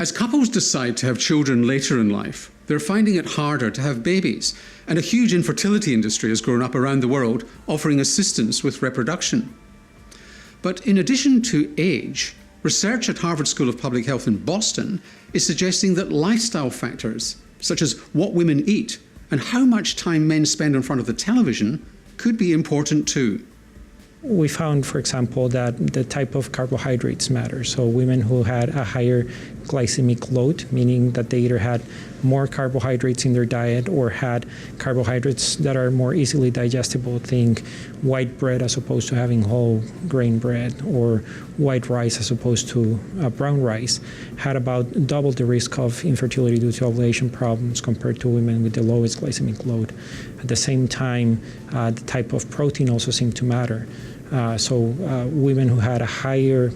As couples decide to have children later in life, they're finding it harder to have babies, and a huge infertility industry has grown up around the world offering assistance with reproduction. But in addition to age, research at Harvard School of Public Health in Boston is suggesting that lifestyle factors, such as what women eat and how much time men spend in front of the television, could be important too. We found, for example, that the type of carbohydrates matter. So women who had a higher glycemic load, meaning that they either had more carbohydrates in their diet or had carbohydrates that are more easily digestible, think white bread as opposed to having whole grain bread, or white rice as opposed to brown rice, had about double the risk of infertility due to ovulation problems compared to women with the lowest glycemic load. At the same time, the type of protein also seemed to matter. So women who had a higher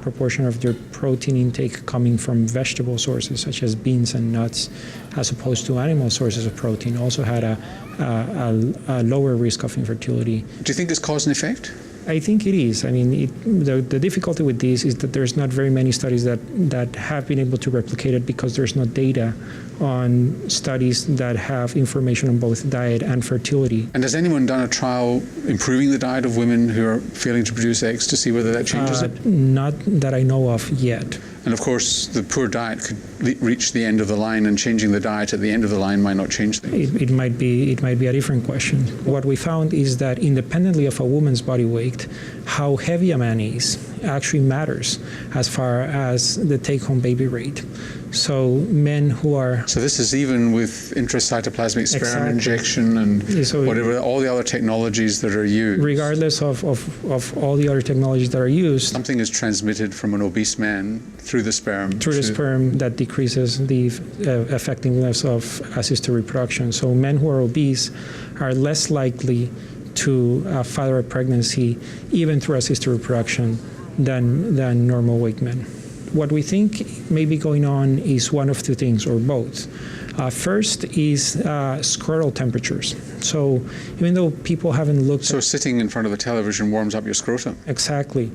proportion of their protein intake coming from vegetable sources such as beans and nuts as opposed to animal sources of protein also had a lower risk of infertility. Do you think it's cause and effect? I think it is. I mean, the difficulty with this is that there's not very many studies that have been able to replicate it because there's no data on studies that have information on both diet and fertility. And has anyone done a trial improving the diet of women who are failing to produce eggs to see whether that changes it? Not that I know of yet. And of course, the poor diet could reach the end of the line, and changing the diet at the end of the line might not change things. It might be a different question. What we found is that independently of a woman's body weight, how heavy a man is actually matters as far as the take-home baby rate. So men who are... So this is even with intracytoplasmic sperm Exactly. injection and whatever, all the other technologies that are used. Regardless of all the other technologies that are used. Something is transmitted from an obese man through the sperm. Through the sperm that decreases the effectiveness of assisted reproduction. So men who are obese are less likely to father a pregnancy even through assisted reproduction than normal weight men. What we think may be going on is one of two things, or both. First is scrotal temperatures. So even though people haven't looked So sitting in front of the television warms up your scrotum? Exactly.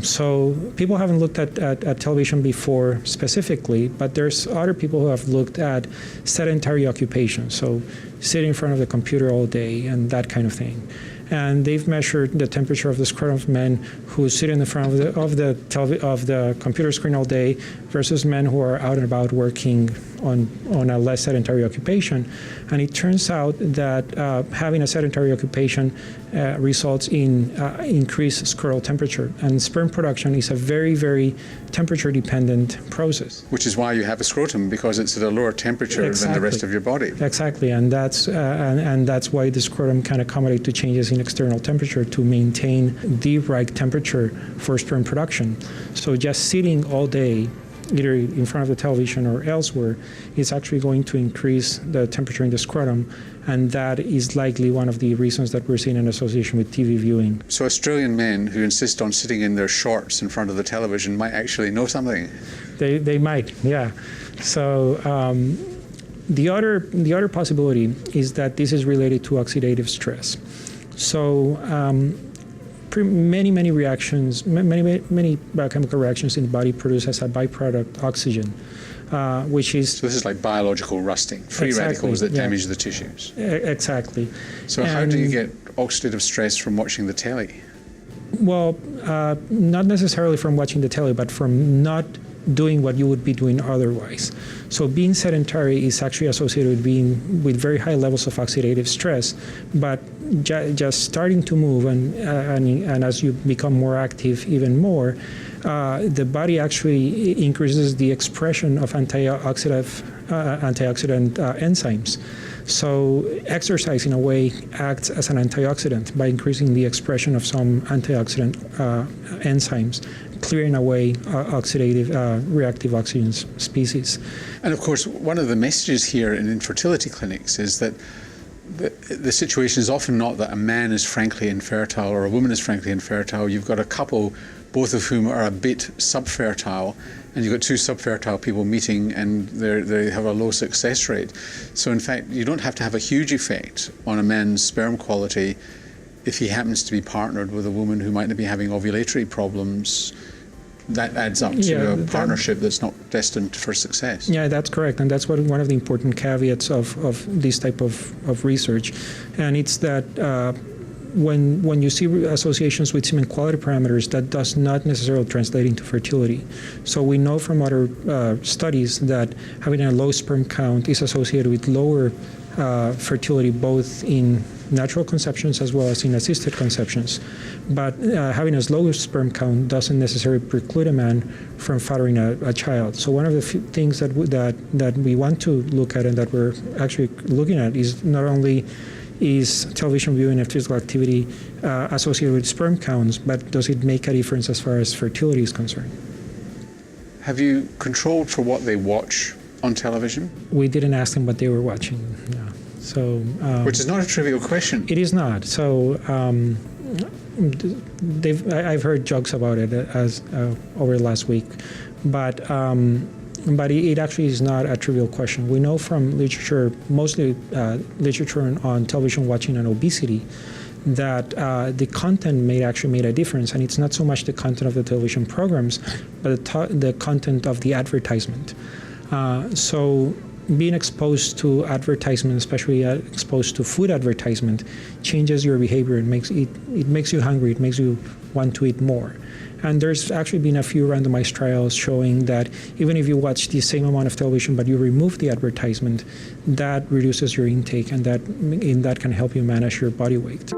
So people haven't looked at television before specifically, but there's other people who have looked at sedentary occupation, so sitting in front of the computer all day and that kind of thing. And they've measured the temperature of the scrotum of men who sit in the front of the computer screen all day versus men who are out and about working on a less sedentary occupation. And it turns out that having a sedentary occupation results in increased scrotal temperature. And sperm production is a very, very temperature-dependent process. Which is why you have a scrotum, because it's at a lower temperature than the rest of your body. Exactly, and that's why the scrotum can accommodate to changes in external temperature to maintain the right temperature for sperm production. So just sitting all day, either in front of the television or elsewhere, is actually going to increase the temperature in the scrotum, and that is likely one of the reasons that we're seeing an association with TV viewing. So Australian men who insist on sitting in their shorts in front of the television might actually know something. They might, yeah. So the other possibility is that this is related to oxidative stress. So many reactions, many biochemical reactions in the body produce as a byproduct oxygen, which is... So this is like biological rusting, free radicals that damage the tissues. Exactly. So how do you get oxidative stress from watching the telly? Well, not necessarily from watching the telly, but from not doing what you would be doing otherwise. So being sedentary is actually associated with very high levels of oxidative stress, but just starting to move and as you become more active even more, the body actually increases the expression of antioxidant enzymes. So exercise in a way acts as an antioxidant by increasing the expression of some antioxidant enzymes, clearing away oxidative reactive oxygen species. And of course, one of the messages here in infertility clinics is that the situation is often not that a man is frankly infertile or a woman is frankly infertile. You've got a couple, both of whom are a bit subfertile, and you've got two subfertile people meeting and they have a low success rate. So in fact, you don't have to have a huge effect on a man's sperm quality if he happens to be partnered with a woman who might be having ovulatory problems that adds up to a partnership that's not destined for success. Yeah, that's correct. And that's one of the important caveats of this type of research. And it's that when you see associations with semen quality parameters, that does not necessarily translate into fertility. So we know from other studies that having a low sperm count is associated with lower fertility, both in natural conceptions as well as in assisted conceptions. But having a low sperm count doesn't necessarily preclude a man from fathering a child. So one of the things that we want to look at and that we're actually looking at is not only is television viewing and physical activity associated with sperm counts, but does it make a difference as far as fertility is concerned? Have you controlled for what they watch on television? We didn't ask them what they were watching. No. So, which is not a trivial question. It is not. So I've heard jokes about it as over the last week, but it actually is not a trivial question. We know from literature, mostly literature on television watching and obesity, that the content may actually made a difference, and it's not so much the content of the television programs, but the content of the advertisement. So being exposed to advertisement, especially exposed to food advertisement, changes your behavior. It makes you hungry. It makes you want to eat more. And there's actually been a few randomized trials showing that even if you watch the same amount of television but you remove the advertisement, that reduces your intake, and that can help you manage your body weight.